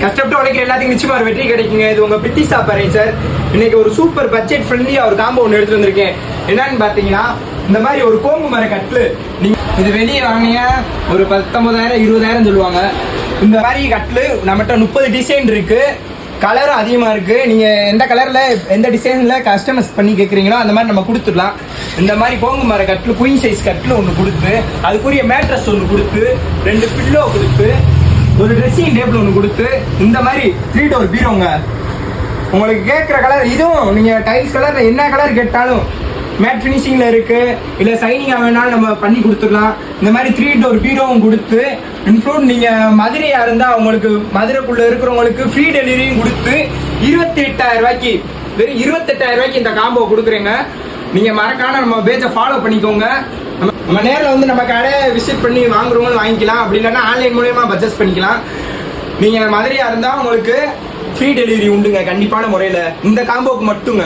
கஷ்டப்பட்டு உழைக்கிற எல்லாத்துக்கும் நிச்சயமா ஒரு வெற்றி கிடைக்குங்க. இது உங்க பிரித்திஷா பர்னிச்சர். இன்னைக்கு ஒரு சூப்பர் பட்ஜெட் ஃப்ரெண்ட்லியா ஒரு காம்போ ஒன்று எடுத்து வந்திருக்கேன். என்னன்னு பாத்தீங்கன்னா இந்த மாதிரி ஒரு கோம்பு மர கட்டில். நீங்க இது வெளியே வாங்கினீங்க ஒரு 19,000 20,000 சொல்லுவாங்க. இந்த மாதிரி கட்டில் நம்மகிட்ட 30 டிசைன் இருக்கு. கலரும் அதிகமாக இருக்கு. நீங்க எந்த கலர்ல எந்த டிசைன்ல கஸ்டமைஸ் பண்ணி கேட்குறீங்களோ அந்த மாதிரி நம்ம கொடுத்துடலாம். இந்த மாதிரி கோங்கு மர கட்டில் குயின் சைஸ் கட்டில் ஒன்று கொடுத்து, அதுக்குரிய மேட்ரஸ் ஒன்று கொடுத்து, 2 பில்லோ கொடுத்து, ஒரு ட்ரெஸ்ஸிங் டேபிள் ஒன்று கொடுத்து, இந்த மாதிரி 3 டோர் பீரோங்க. உங்களுக்கு கேட்குற கலர் இதுவும் நீங்கள் டைல்ஸ் கலர் என்ன கலர் கேட்டாலும் மேட் ஃபினிஷிங்கில் இருக்குது, இல்லை சைனிங்காக வேணாலும் நம்ம பண்ணி கொடுத்துடலாம். இந்த மாதிரி 3 டோர் பீரோவும் கொடுத்து, இன்க்ளூட் நீங்கள் மதுரையாக இருந்தால் உங்களுக்கு மதுரைக்குள்ளே இருக்கிறவங்களுக்கு ஃப்ரீ டெலிவரியும் கொடுத்து 28,000 ரூபாய்க்கு, வெறும் 28,000 ரூபாய்க்கு இந்த காம்போ கொடுக்குறேங்க. நீங்கள் மறக்காம நம்ம பேஜை ஃபாலோ பண்ணிக்கோங்க. நம்ம நேரில் வந்து நம்ம கடையை விசிட் பண்ணி வாங்குறவங்க வாங்கிக்கலாம். அப்படி இல்லைன்னா ஆன்லைன் மூலயமா பர்ச்சேஸ் பண்ணிக்கலாம். நீங்கள் மதுரையாக இருந்தால் உங்களுக்கு ஃப்ரீ டெலிவரி உண்டுங்க கண்டிப்பான முறையில். இந்த காம்போவுக்கு மட்டுங்க.